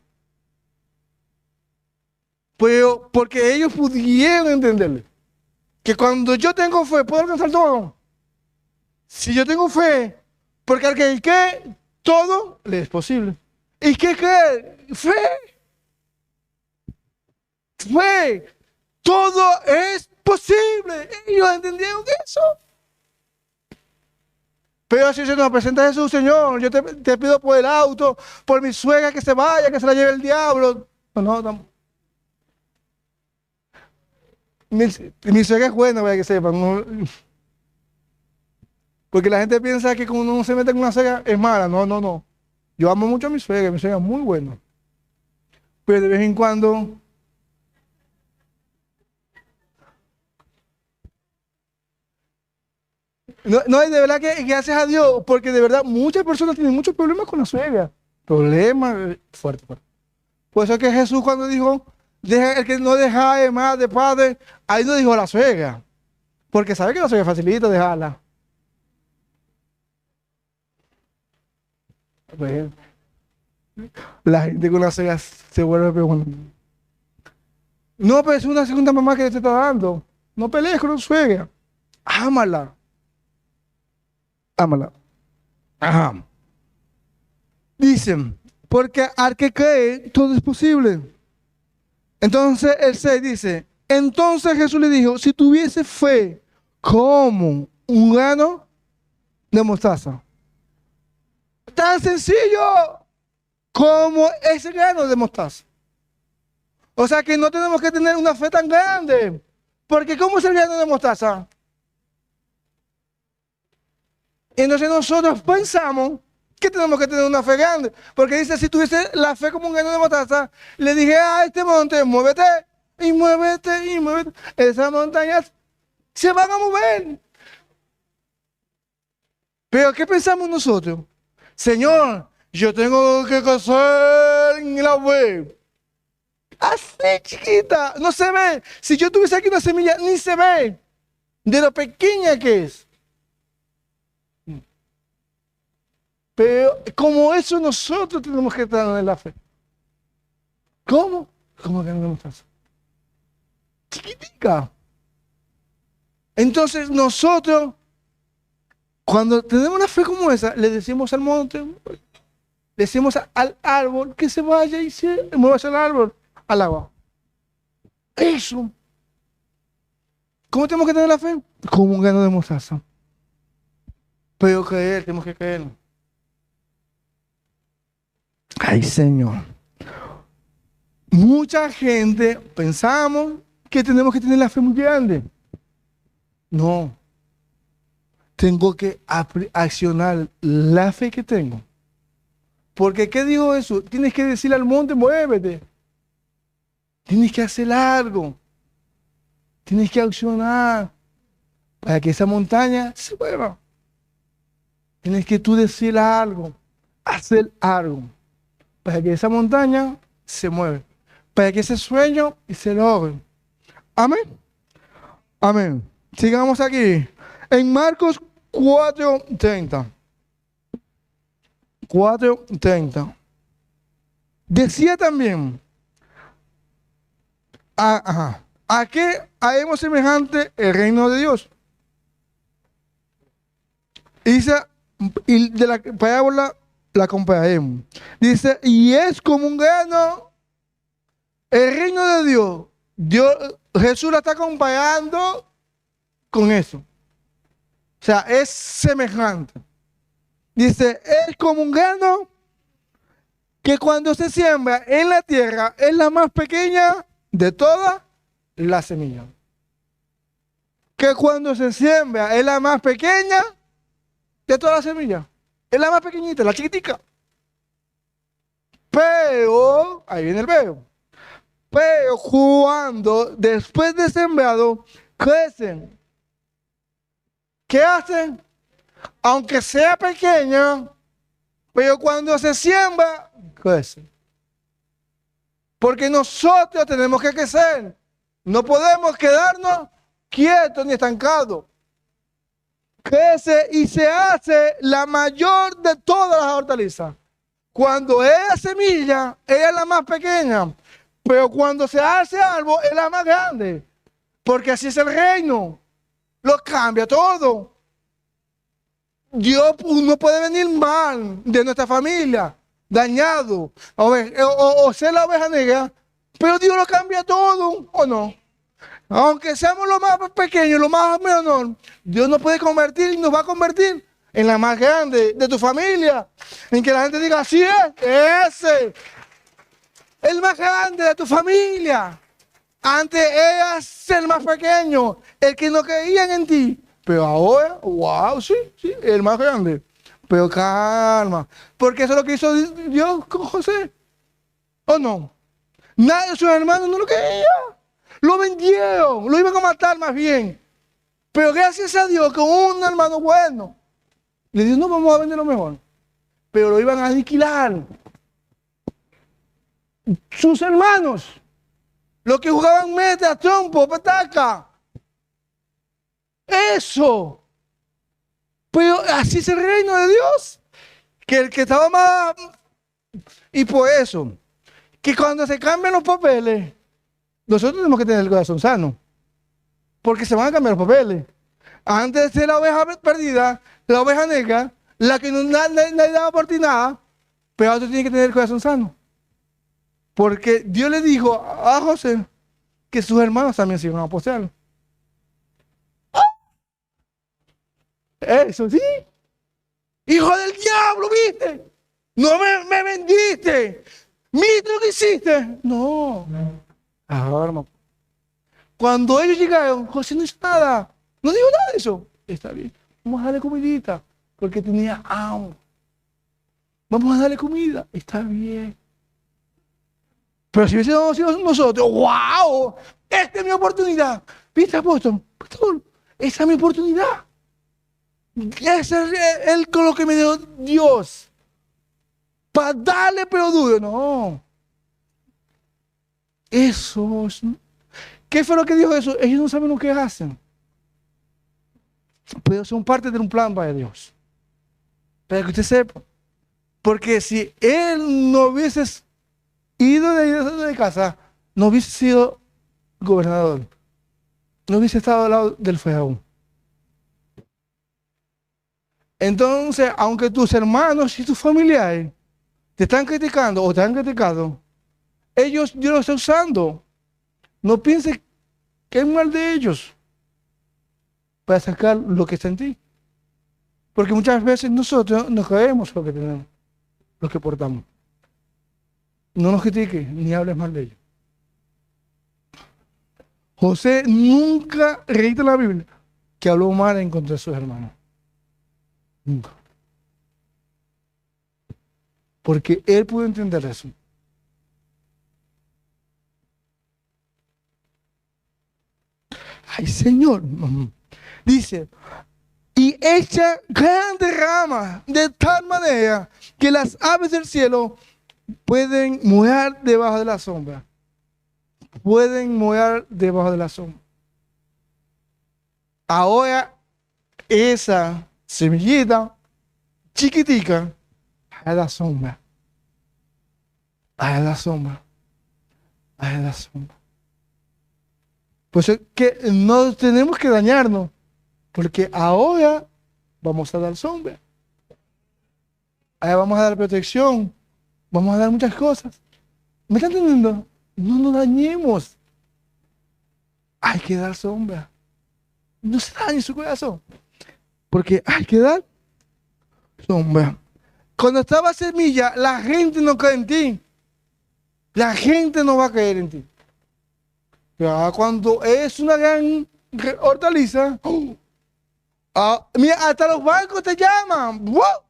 Pero porque ellos pudieron entenderle. Que cuando yo tengo fe, puedo alcanzar todo. Si yo tengo fe, porque al que todo le es posible. ¿Y qué cree? Fe. Fe. Todo es posible. Ellos entendieron eso. Pero si se nos presenta Jesús, Señor, yo te pido por el auto, por mi suegra que se vaya, que se la lleve el diablo. No. Mi suegra es buena, para que sepan. No. Porque la gente piensa que cuando uno se mete con una suegra es mala. No. Yo amo mucho a mi suegra es muy buena. Pero de vez en cuando... No, de verdad que gracias a Dios, porque de verdad muchas personas tienen muchos problemas con la suegra. Problemas fuertes. Por eso es que Jesús cuando dijo, el que no deja de más de padre, ahí no dijo la suegra. Porque sabe que la suegra facilita dejarla. Pues, la gente con la suegra se vuelve peor. No, pero es una segunda mamá que te está dando. No pelees con la suegra. Ámala. Ajá. Dicen, porque al que cree, todo es posible. Entonces el 6 dice, entonces Jesús le dijo, si tuviese fe como un grano de mostaza. Tan sencillo como ese grano de mostaza. O sea que no tenemos que tener una fe tan grande. Porque ¿cómo es el grano de mostaza? Entonces nosotros pensamos que tenemos que tener una fe grande. Porque dice, si tuviese la fe como un grano de mostaza, le dije a este monte, muévete, y muévete, y muévete. Esas montañas se van a mover. Pero ¿qué pensamos nosotros? Señor, yo tengo que crecer en la fe. Así chiquita, no se ve. Si yo tuviese aquí una semilla, ni se ve de lo pequeña que es. Pero como eso nosotros tenemos que estar en la fe. ¿Cómo? ¿Cómo que no tenemos que estar? Chiquitica. Entonces nosotros, cuando tenemos una fe como esa, le decimos al monte, le decimos al árbol que se vaya y se mueva hacia el árbol, al agua. Eso. ¿Cómo tenemos que tener la fe? Como un grano de mostaza. Pero creer, tenemos que creer. Ay, Señor. Mucha gente pensamos que tenemos que tener la fe muy grande. No. tengo que accionar la fe que tengo. Porque, ¿qué dijo Jesús? Tienes que decirle al monte, muévete. Tienes que hacer algo. Tienes que accionar para que esa montaña se mueva. Tienes que tú decir algo, hacer algo, para que esa montaña se mueva. Para que ese sueño se logre. Amén. Amén. Sigamos aquí. En Marcos 4:30. 4:30. Decía también, ¿a qué haremos semejante el reino de Dios? Dice, y de la parábola la compararemos. Dice, y es como un grano, el reino de Dios. Jesús la está comparando con eso. O sea, es semejante. Dice, es como un grano que cuando se siembra en la tierra es la más pequeña de todas las semillas. Que cuando se siembra es la más pequeña de todas las semillas. Es la más pequeñita, la chiquitica. Pero, ahí viene el pero. Pero cuando después de sembrado crecen, ¿qué hacen? Aunque sea pequeña, pero cuando se siembra, crece. Porque nosotros tenemos que crecer. No podemos quedarnos quietos ni estancados. Crece y se hace la mayor de todas las hortalizas. Cuando es la semilla, es la más pequeña. Pero cuando se hace árbol, es la más grande. Porque así es el reino. Lo cambia todo. Dios no puede venir mal de nuestra familia, dañado, o ser la oveja negra, pero Dios lo cambia todo, ¿o no? Aunque seamos los más pequeños, los más menor, Dios nos puede convertir y nos va a convertir en la más grande de tu familia. En que la gente diga, así es, ese, el más grande de tu familia. Antes eras el más pequeño, el que no creían en ti. Pero ahora, wow, sí, el más grande. Pero calma, porque eso es lo que hizo Dios con José. ¿O no? Nadie de sus hermanos no lo quería. Lo vendieron, lo iban a matar más bien. Pero gracias a Dios, con un hermano bueno, le dijo, no, vamos a vender lo mejor. Pero lo iban a aniquilar. Sus hermanos, los que jugaban meta, trompo, petaca. Eso. Pero así es el reino de Dios. Que el que estaba más... Y por eso, que cuando se cambian los papeles, nosotros tenemos que tener el corazón sano. Porque se van a cambiar los papeles. Antes de ser la oveja perdida, la oveja negra, la que nadie daba por ti nada, pero ahora tú tienes que tener el corazón sano. Porque Dios le dijo a José que sus hermanos también se iban a aposear. Eso sí. Hijo del diablo, ¿viste? No me vendiste. ¿Viste lo que hiciste? No. Ahora, cuando ellos llegaron, José no hizo nada. No dijo nada de eso. Está bien. Vamos a darle comidita. Porque tenía hambre. Vamos a darle comida. Está bien. Pero si hubiésemos sido nosotros, ¡wow! Esta es mi oportunidad. ¿Viste, apóstol? Pastor, esa es mi oportunidad. Ese es el con lo que me dio Dios. Para darle pero duro. No. Eso. ¿Qué fue lo que dijo eso? Ellos no saben lo que hacen. Pero son parte de un plan para Dios. Para que usted sepa. Porque si él no hubiese ido de casa, no hubiese sido gobernador. No hubiese estado al lado del faraón. Entonces, aunque tus hermanos y tus familiares te están criticando o te han criticado, Dios lo está usando. No pienses que es mal de ellos para sacar lo que está en ti. Porque muchas veces nosotros no creemos lo que tenemos, lo que portamos. No nos critiques ni hables mal de ellos. José nunca registra en la Biblia que habló mal en contra de sus hermanos. Nunca. Porque él pudo entender eso. Ay, Señor. Dice, y echa grandes ramas de tal manera que las aves del cielo pueden morar debajo de la sombra. Pueden morar debajo de la sombra. Ahora, esa semillita chiquitica, a la sombra. A la sombra. A la sombra. Pues es que no tenemos que dañarnos, porque ahora vamos a dar sombra. Ahora vamos a dar protección. Vamos a dar muchas cosas. ¿Me están entendiendo? No nos dañemos. Hay que dar sombra. No se dañe su corazón. Porque hay que dar sombra. Cuando estaba semilla, la gente no cree en ti. La gente no va a creer en ti. Ya cuando es una gran hortaliza, mira, hasta los bancos te llaman. ¡Wow!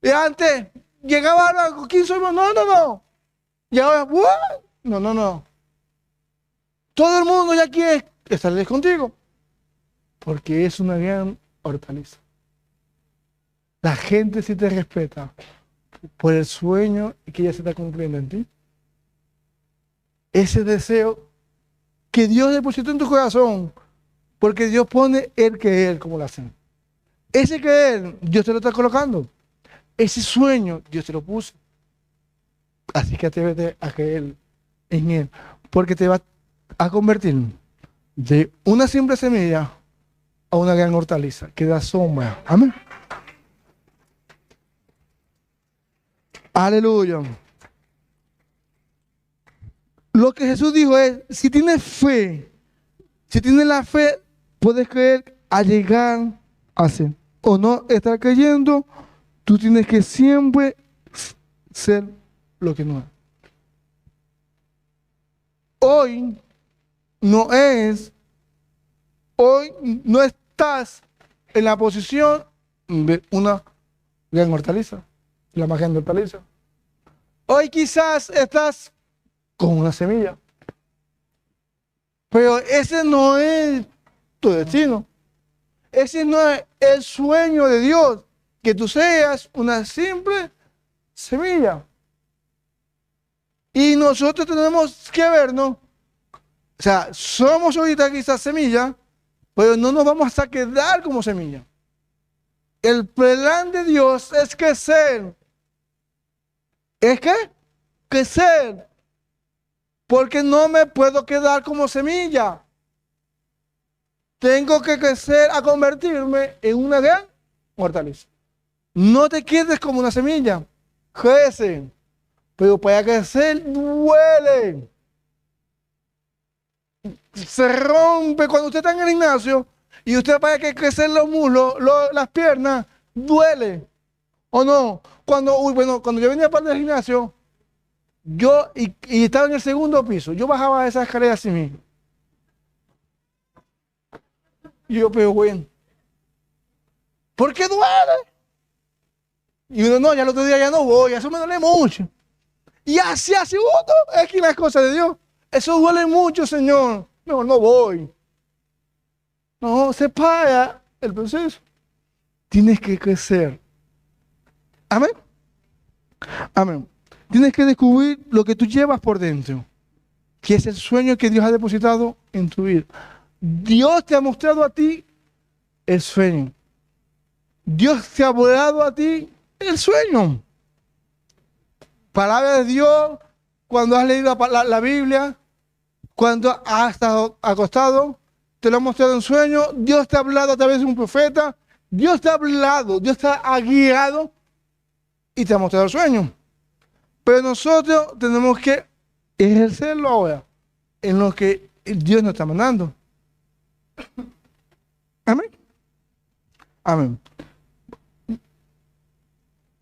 Y antes llegaba al banco, ¿quién soy? No. Y ahora, ¡wow! No. Todo el mundo ya quiere estar contigo. Porque es una gran hortaliza. La gente sí te respeta por el sueño que ya se está cumpliendo en ti. Ese deseo que Dios depositó en tu corazón, porque Dios pone el creer como lo hacen. Ese creer, Dios te lo está colocando. Ese sueño, Dios te lo puso. Así que atrévete a creer en Él, porque te va a convertir de una simple semilla a una gran hortaliza que da sombra. Amén. Aleluya. Lo que Jesús dijo es, si tienes la fe, puedes creer a llegar a ser. O no estar creyendo, tú tienes que siempre ser lo que no es. Hoy no estás en la posición de una gran hortaliza, la más grande hortaliza. Hoy quizás estás con una semilla. Pero ese no es tu destino. Ese no es el sueño de Dios, que tú seas una simple semilla. Y nosotros tenemos que vernos, o sea, somos ahorita quizás semilla, pero no nos vamos a quedar como semilla. El plan de Dios es crecer. ¿Es qué? Crecer. Porque no me puedo quedar como semilla. Tengo que crecer a convertirme en una gran hortaliza. No te quedes como una semilla. Crece. Pero para crecer duele. Se rompe cuando usted está en el gimnasio y usted para que crecer los muslos, las piernas, duele. ¿O no? Cuando yo venía para el gimnasio, y estaba en el segundo piso, yo bajaba esa escalera así mismo. Y yo, pero bueno, ¿por qué duele? Y uno, no, ya el otro día ya no voy, eso me duele mucho. Y así hace uno, es que las cosas de Dios, eso duele mucho, Señor, mejor no voy. No, se para el proceso. Tienes que crecer. Amén. Amén. Tienes que descubrir lo que tú llevas por dentro, que es el sueño que Dios ha depositado en tu vida. Dios te ha mostrado a ti el sueño. Dios te ha volado a ti el sueño. Palabra de Dios, cuando has leído la Biblia, cuando has estado acostado, te lo ha mostrado en sueño. Dios te ha hablado a través de un profeta. Dios te ha hablado, Dios te ha guiado y te ha mostrado el sueño. Pero nosotros tenemos que ejercerlo ahora en lo que Dios nos está mandando. Amén. Amén.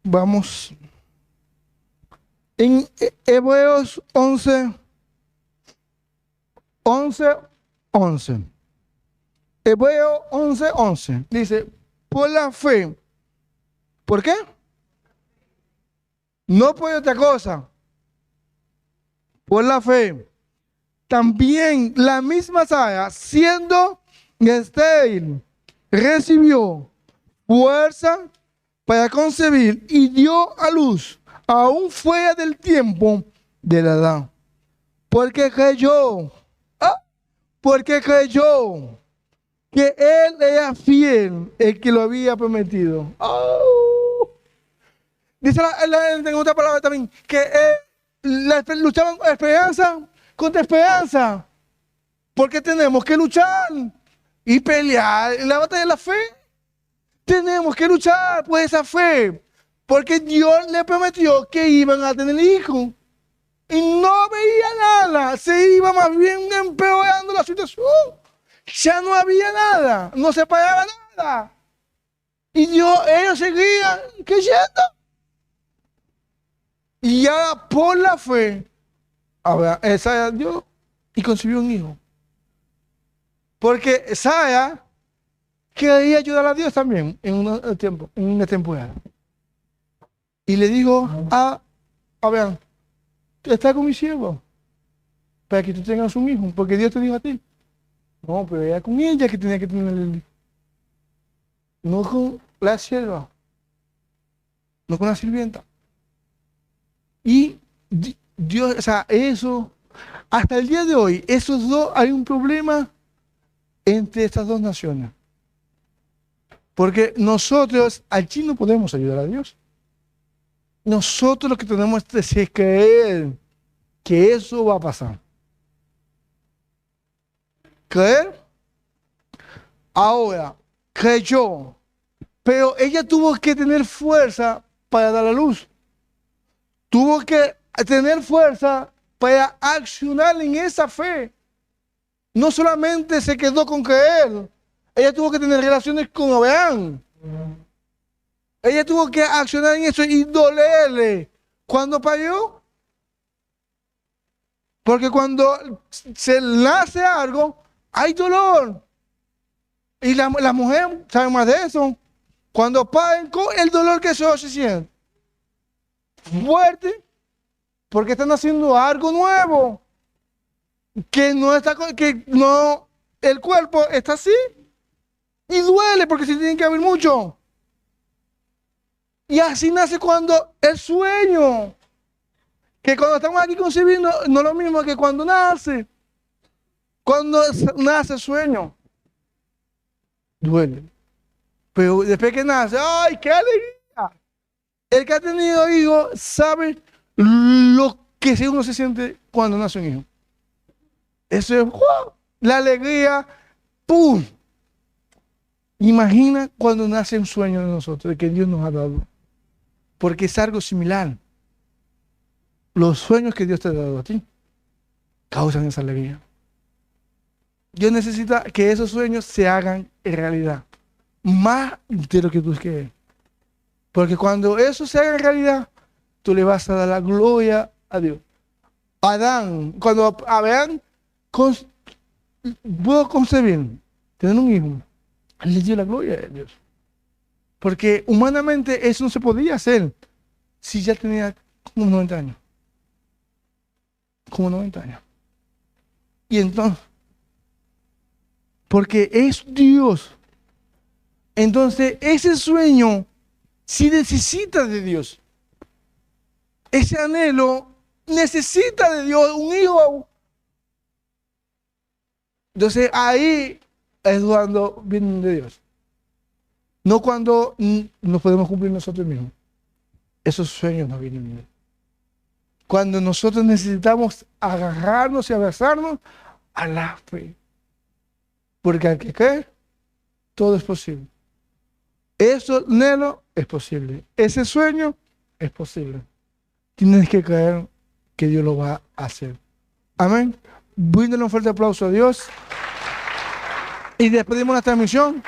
Vamos. En Hebreos 11. Hebreo 11:11 dice, por la fe ¿Por qué? No por otra cosa. Por la fe. También la misma Sara, siendo estéril, recibió fuerza para concebir y dio a luz, aún fuera del tiempo de la edad. Porque creyó, porque creyó que él era fiel, el que lo había prometido. Oh. Dice en otra palabra también, que él luchaban con esperanza contra esperanza. Porque tenemos que luchar y pelear en la batalla de la fe. Tenemos que luchar por esa fe. Porque Dios le prometió que iban a tener hijos. Y no veía nada. Se iba más bien empeorando la situación. Ya no había nada. No se pagaba nada. Y ellos seguían creyendo. Y ya por la fe, Sara dio y concibió un hijo. Porque Sara quería ayudar a Dios también en una temporada. Y le dijo a Abraham, está con mi siervo, para que tú tengas un hijo, porque Dios te dijo a ti. No, pero era con ella que tenía que tener el hijo. No con la sierva, no con la sirvienta. Y Dios, o sea, eso, hasta el día de hoy, esos dos, hay un problema entre estas dos naciones. Porque nosotros allí no podemos ayudar a Dios. Nosotros lo que tenemos es creer que eso va a pasar. Creer. Ahora, creyó. Pero ella tuvo que tener fuerza para dar a luz. Tuvo que tener fuerza para accionar en esa fe. No solamente se quedó con creer. Ella tuvo que tener relaciones con Abraham. Ella tuvo que accionar en eso y dolerle. ¿Cuándo parió? Porque cuando se nace algo, hay dolor. Y la mujer sabe más de eso. Cuando paren, el dolor que eso se siente. Fuerte. Porque están haciendo algo nuevo. Que no, el cuerpo está así. Y duele porque se tiene que abrir mucho. Y así nace cuando el sueño. Que cuando estamos aquí concebiendo, no es lo mismo que cuando nace. Cuando nace el sueño, duele. Pero después que nace, ¡ay, qué alegría! El que ha tenido hijos sabe lo que uno se siente cuando nace un hijo. Eso es ¡wow! La alegría, ¡pum! Imagina cuando nace un sueño de nosotros, de que Dios nos ha dado. Porque es algo similar. Los sueños que Dios te ha dado a ti causan esa alegría. Dios necesita que esos sueños se hagan en realidad. Más de lo que tú quieres. Porque cuando eso se haga en realidad, tú le vas a dar la gloria a Dios. Cuando Abraham pudo concebir, tener un hijo, él le dio la gloria a Dios. Porque humanamente eso no se podía hacer si ya tenía como 90 años. Como 90 años. Y entonces, porque es Dios. Entonces, ese sueño sí necesita de Dios. Ese anhelo necesita de Dios, un hijo. Entonces, ahí es cuando vienen de Dios. No cuando nos podemos cumplir nosotros mismos. Esos sueños no vienen de Dios. Cuando nosotros necesitamos agarrarnos y abrazarnos a la fe. Porque al que cree, todo es posible. Eso, anhelo, es posible. Ese sueño es posible. Tienes que creer que Dios lo va a hacer. Amén. Bríndale un fuerte aplauso a Dios. Y despedimos la transmisión.